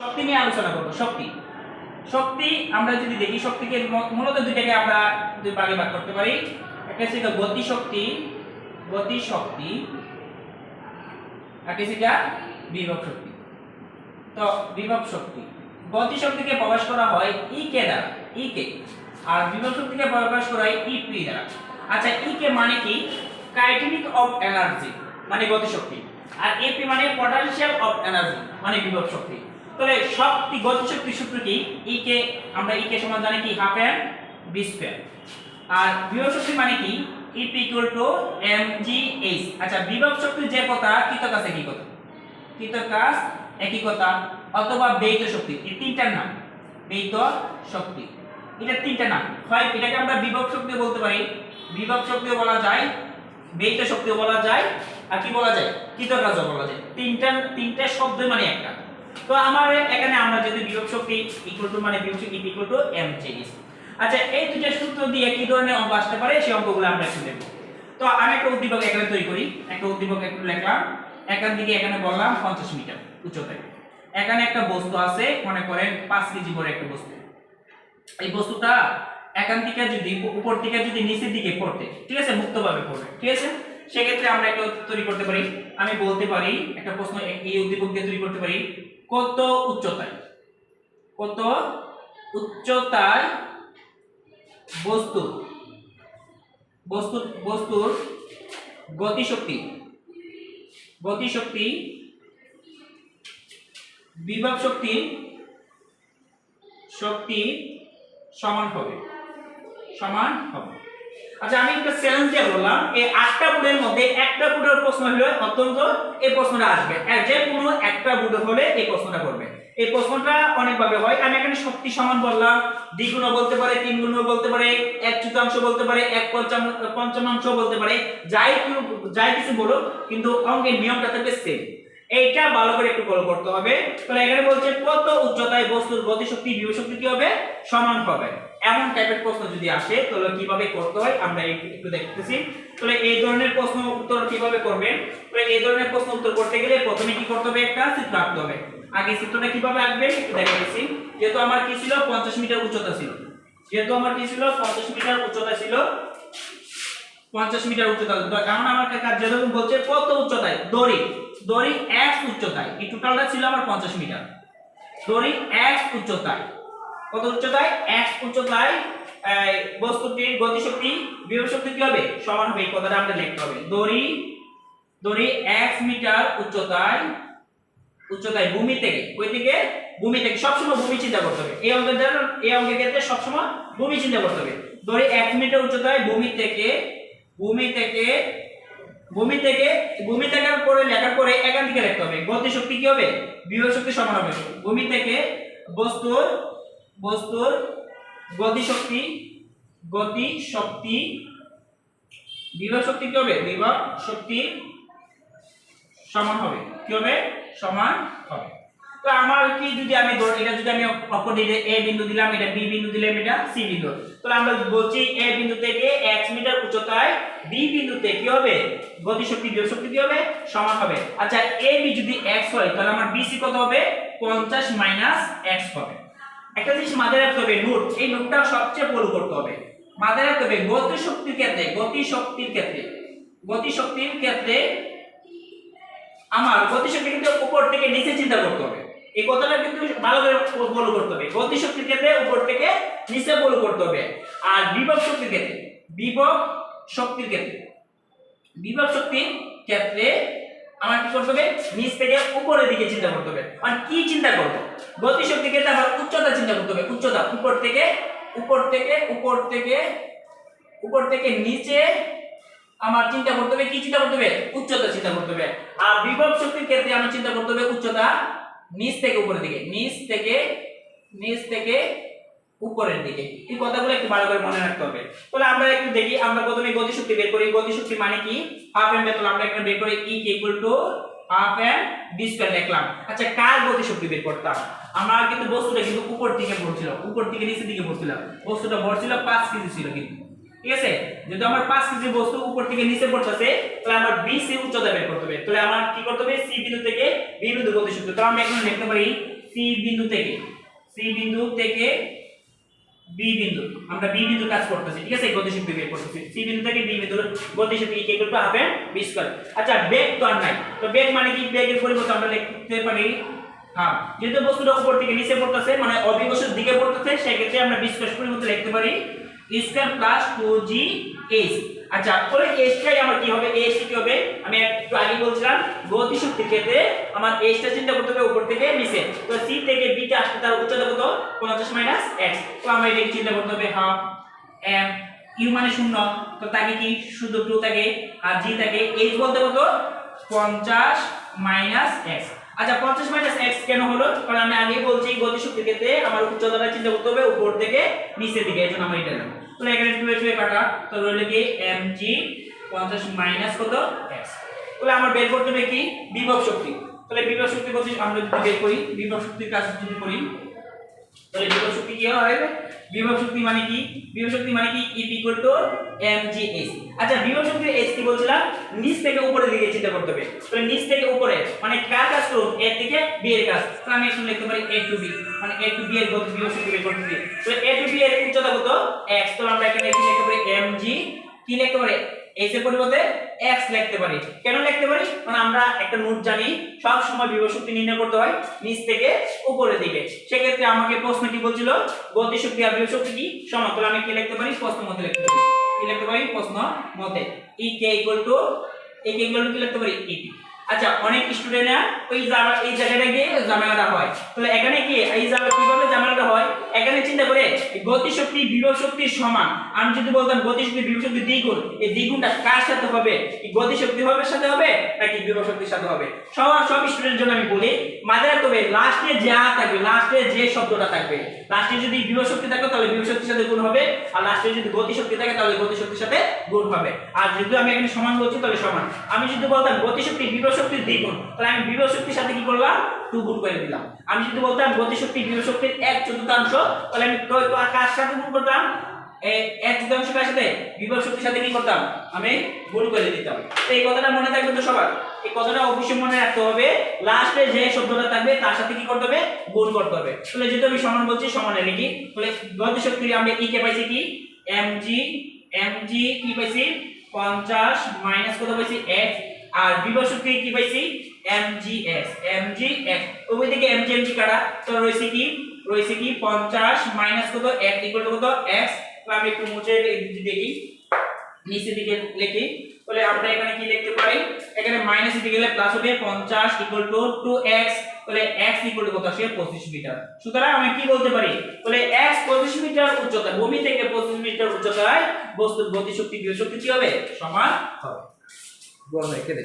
শক্তি নিয়ে আলোচনা করব। শক্তি শক্তি আমরা যদি দেখি, শক্তিকে মূলত দুইটাকে আমরা দুই ভাগে ভাগ করতে পারি। একটা হচ্ছে গতি শক্তি, আর একটা বিভব শক্তি। তো বিভব শক্তি, গতি শক্তিকে প্রকাশ করা হয় ই কে দ্বারা, ই কে, আর বিভব শক্তিকে প্রকাশ করা হয় ই পি দ্বারা। আচ্ছা, ই কে মানে কি? কাইনেটিক অফ এনার্জি মানে গতি শক্তি, আর এপি মানে পটেনশিয়াল অফ এনার্জি মানে বিভব শক্তি। তাহলে শক্তি, গতি শক্তির সূত্র কি? ই কে, আমরা ই কে সমান জানি কি? Half M V square. আর বিভব শক্তি মানে কি? EP = mgh। আচ্ছা, বিভব শক্তির যে কথা কৃতকাজ একই কথা, কৃতকাজ একই কথা, অথবা ব্যয়িত শক্তি, এই তিনটার নাম ব্যয়িত শক্তি। এটা তিনটা নাম হয়, এটাকে আমরা বিভব শক্তি বলতে পারি, বিভব শক্তিও বলা যায়, ব্যয়িত শক্তিও বলা যায়, আর কি বলা যায়? কৃতকাজও বলা যায়। তিনটা শব্দ মানে একটা। তো আমার এখানে আমরা যদি বিভব শক্তি ইকুয়াল টু মানে বিভব শক্তি ইকুয়াল টু mgh। আচ্ছা, এই দুইটা সূত্র দিয়ে কি ধরনের অঙ্ক আসতে পারে সেই অঙ্কগুলো আমরা একটু দেখব। তো আমি একটা উদ্দীপক এখানে তৈরি করি, একটা উদ্দীপক একটু লিখলাম। এখান থেকে এখানে বললাম 50 মিটার উচ্চতায়। এখানে একটা বস্তু আছে, মনে করেন 5 কেজি বড় একটা বস্তু। এই বস্তুটা এখান থেকে যদি উপর থেকে যদি নিচের দিকে পড়তে, ঠিক আছে, মুক্তভাবে পড়বে, ঠিক আছে, সেক্ষেত্রে আমরা একটা তৈরি করতে পারি। আমি বলতে পারি একটা প্রশ্ন এই উদ্দীপক দিয়ে তৈরি করতে পারি, কত উচ্চতায়, কত উচ্চতায় বস্তুর গতিশক্তি বিভব শক্তি সমান হবে। আচ্ছা, আমি একটা চ্যালেঞ্জ দিয়ে বললাম, এই 8টা বুটের মধ্যে একটা বুটের প্রশ্ন হলে অত্যন্ত এই প্রশ্নটা আসবে, যে কোনো একটা বুট হলে এই প্রশ্নটা করবে। এই প্রশ্নটা অনেকভাবে হয়। আমি এখানে শক্তি সমান বললাম, দ্বিগুণও বলতে পারে, তিন গুণও বলতে পারে, এক চতুর্থাংশ বলতে পারে, এক পঞ্চমাংশ বলতে পারে, যাই কিছু বলো, কিন্তু অঙ্কের নিয়মটা থাকবে সেম। এইটা ভালো করে একটু ফলো করতে হবে। তাহলে এখানে বলছে কত উচ্চতায় বস্তুর গতিশক্তি বিভব শক্তি কি হবে? সমান হবে। এমন টাইপের প্রশ্ন যদি আসে তাহলে কিভাবে করতে হয় আমরা একটু দেখতেছি। তাহলে এই ধরনের প্রশ্ন উত্তর কিভাবে করবেন? তাহলে এই ধরনের প্রশ্ন উত্তর করতে গেলে প্রথমে কি করতে হবে? একটা চিত্র আঁকতে হবে। আগে চিত্রটা কিভাবে আঁকবেন একটু দেখাচ্ছি। যেহেতু আমার কি ছিল 50 মিটার উচ্চতা ছিল, 50 মিটার উচ্চতা ছিল, 50 মিটার উচ্চতা, কারণ আমার কাছে যেরকম বলছে কত উচ্চতায়, দড়ি x উচ্চতায়, এই টোটালটা ছিল আমার 50 মিটার। দড়ি x উচ্চতায়, কত উচ্চতায়? x উচ্চতায় বস্তুটির গতিশক্তি বিভব শক্তি কি হবে? সমান হবে। এই কথাটা আমরা লিখতে হবে। দড়ি x মিটার উচ্চতায় ভূমি থেকে, কই থেকে? ভূমি থেকে। সবসময় ভূমি চিন্তা করতে হবে। এই অঙ্কের ক্ষেত্রে সবসময় ভূমি চিন্তা করতে হবে। দড়ি 1 মিটার উচ্চতায় ভূমি থেকে পরে লেখার পরে এখান থেকে লিখতে হবে গতি শক্তি কি হবে? বিভব শক্তি সমান হবে। ভূমি থেকে বস্তুর গতি শক্তি বিভব শক্তি কি হবে? বিভব শক্তি সমান হবে। কি হবে? সমান হবে। তো আমার কি, যদি আমি এটা যদি আমি অপোজিটে a বিন্দু দিলাম, এটা b বিন্দু দিলাম, এটা c বিন্দু, তাহলে আমরা বলছি a বিন্দু থেকে x মিটার উচ্চতায় b বিন্দুতে কি হবে? গতিশক্তি বিভব শক্তি কি হবে? সমান হবে। আচ্ছা, ab যদি x হয় তাহলে আমার bc কত হবে? 50 - x হবে। একটা জিনিস মাথায় রাখতে হবে, নোট, এই নোটটা সবচেয়ে ফলো করতে হবে। মাথায় রাখতে হবে গতিশক্তির ক্ষেত্রে আমার গতিশক্তি কিন্তু উপর থেকে নিচে চিন্তা করতে হবে। এই কথাটা কিন্তু ভালো করে ফলো করতে হবে। গতিশক্তির ক্ষেত্রে উপর থেকে নিচে ফলো করতে হবে। আর বিভব শক্তির ক্ষেত্রে আমার কি করতে হবে? নিচ থেকে উপরের দিকে চিন্তা করতে হবে। আর কি চিন্তা করব? গতিশক্তির ক্ষেত্রে আমার উচ্চতা চিন্তা করতে হবে। উচ্চতা উপর থেকে নিচে আমার চিন্তা করতে হবে। কি চিন্তা করতে হবে? উচ্চতা চিন্তা করতে হবে। আর বিভব শক্তির ক্ষেত্রে আমার চিন্তা করতে হবে উচ্চতা নিচ থেকে উপরের দিকে, নিচ থেকে উপরের দিকে। এই কথাগুলো একটু ভালো করে মনে রাখতে হবে। তাহলে আমরা একটু দেখি, আমরা প্রথমে গতিশক্তি বের করি। গতিশক্তি মানে কি? Half M. তাহলে আমরা এখানে বের করি E = half M V square লিখলাম। আচ্ছা, কার গতিশক্তি বের করতাম? আমরা কিন্তু বস্তুটা কিন্তু উপর থেকে পড়ছিল, উপর থেকে নিচের দিকে পড়ছিল। বস্তুটা ভর ছিল 5 কেজি ছিল কিন্তু, ঠিক আছে। যদি আমার 5 কেজি বস্তু উপর থেকে নিচে পড়তেছে, তাহলে আমার BC উচ্চতা বের করতে হবে। তাহলে আমার কি করতে হবে? C বিন্দু থেকে B বিন্দু গতিশক্তি। তাহলে আমরা এখানে লিখতে পারি C সি বিন্দু থেকে বি বিন্দু, আমরা বি বিন্দু কাজ করতেছি, ঠিক আছে, গতিশক্তি বের করতেছি। সি বিন্দু থেকে বি বিন্দুর গতিশক্তি equal to half M V square. আচ্ছা বেগ তো আর নাই, তো বেগ মানে কি, বেগের পরিবর্তে আমরা লিখতে পারি হাফ, যেহেতু বস্তুটা উপর থেকে নিচে পড়তেছে মানে অভিকর্ষের দিকে পড়তেছে, সেই ক্ষেত্রে আমরা ভি স্কয়ার পরিবর্তে লিখতে পারি ই স্কয়ার প্লাস 2জি এইচ। আচ্ছা পরে এইচটাই আমার কি হবে, এইচটা কি হবে, আমি একটু আগে বলছিলাম গতিশক্তির ক্ষেত্রে আমার এইচটা চিন্তা করতে হবে উপর থেকে নিচে, তো সি থেকে বি তে আসতে তার উচ্চতা কত 50 মাইনাস এক্স, তো আমরা এটাকে চিন্তা করতে হবে হাফ এম, ইউ মানে 0, তো তাকে কি শুধু 2 থাকে, আর জি থাকে, এইচ বলতে কত 50 মাইনাস এক্স। আচ্ছা 50 মাইনাস এক্স কেন হলো, কারণ আমি আগেই বলছি গতিশক্তির ক্ষেত্রে আমার উচ্চতাটা চিন্তা করতে হবে উপর থেকে নিচের দিকে, এজন্য আমরা এটা নিলাম। তো এখানে 2 এ 2 এ কাটা, তো রইল কি mg 50 মাইনাস কত x। তাহলে আমার বের করতে হবে কি বিভব শক্তি। তাহলে বিভব শক্তি বলতে আমরা যদি বের করি, বিভব শক্তির কাজ যদি করি, তাহলে বিভব শক্তি কি হবে, বিভব শক্তি মানে কি, বিভব শক্তি মানে কি E mgh। আচ্ছা বিভব শক্তির h কি বলছিলাম, নিচ থেকে উপরের দিকে চিন্তা করতে হবে, তাহলে নিচ থেকে উপরে মানে কার কাজ করব, এর থেকে b এর কাজ, তাহলে আমি এখানে লিখতে পারি a to b, মানে a to b এর বিভব শক্তি বের করতে হবে। তাহলে a to b এর উচ্চতা কত x, তো আমরা এখানে কি লিখতে পারি mg, কি লিখতে পারি h এর পরিবর্তে x লিখতে পারি। কেন লিখতে পারি, মানে আমরা একটা নোট জানি সব সময় বিভব শক্তি নির্ণয় করতে হয় নিচ থেকে উপরের দিকে, সেই ক্ষেত্রে আমাকে প্রশ্ন কি বলছিল গতি শক্তি আর বিভব শক্তি কি সমান, তাহলে আমি কি লিখতে পারি প্রশ্ন মতে লিখতে পারি, কি লিখতে পারি প্রশ্ন মতে E k কি লিখতে পারি EP। আচ্ছা অনেক স্টুডেন্টরা ওই জায়গাটা গিয়ে ঝামেলাটা হয়, তাহলে এখানে কি এই জায়গা কিভাবে ঝামেলাটা হয়, এখানে চিন্তা করে গতি শক্তি বিভব শক্তির সমান, আমি যদি বলতাম গতি শক্তি বিভব শক্তি দ্বিগুণ, এই দ্বিগুণটা কার সাথে হবে, কি গতি শক্তি হবে সাথে হবে নাকি বিভব শক্তির সাথে হবে। সব স্টুডেন্টের জন্য আমি বলি মাথায় রাখতে হবে লাস্টে যা থাকবে, লাস্টে যে শব্দটা থাকবে, লাস্টে যদি বিভব শক্তি থাকে তাহলে বিভব শক্তির সাথে গুণ হবে, আর লাস্টে যদি গতি শক্তি থাকে তাহলে গতি শক্তির সাথে গুণ হবে। আর যদি আমি এখানে সমান বলছি তাহলে সমান, আমি যদি বলতাম গতি শক্তি বিভব শক্তির দ্বিগুণ, তাহলে আমি বিভব শক্তির সাথে কি করলাম 2 গুণ করে দিলাম। আমি যদি বলতাম গতি শক্তি বিভব শক্তির 1/4, তাহলে আমি কার সাথে গুণ করতাম, এই 1/4 কার সাথে বিভব শক্তির সাথে কি করতাম আমি গুণ করে দিতাম। তো এই কথাটা মনে থাকবে তো সবার, এই কথাটা অবশ্যই মনে রাখতে হবে, লাস্টে যে শব্দটা থাকবে তার সাথে কি করতে হবে গুণ করতে হবে। তাহলে যেহেতু আমি সমান বলছি সমানে লিখি, তাহলে গতি শক্তি আমরা E কে পাইছি কি mg কি পাইছি 50 মাইনাস কত পাইছি x, আর বিভব শক্তি কি পাইছি mgx, ওইদিকে mg কাটা, তো রইছে কি 50 মাইনাস কত x ইকুয়াল টু কত x। তো আমি একটু মুছে দেখি নিচের দিকে লিখি, তাহলে আমরা এখানে কি লিখতে পারি, এখানে মাইনাস দিকে গেলে প্লাস হবে 50 ইকুয়াল টু 2x, তাহলে x ইকুয়াল টু কত আসে 25 মিটার। সুতরাং আমি কি বলতে পারি, তাহলে x 25 মিটার উচ্চতা, ভূমি থেকে 25 মিটার উচ্চতায় বস্তুর গতি শক্তি বিভব শক্তি কি হবে সমান হবে। বল রেখে দে।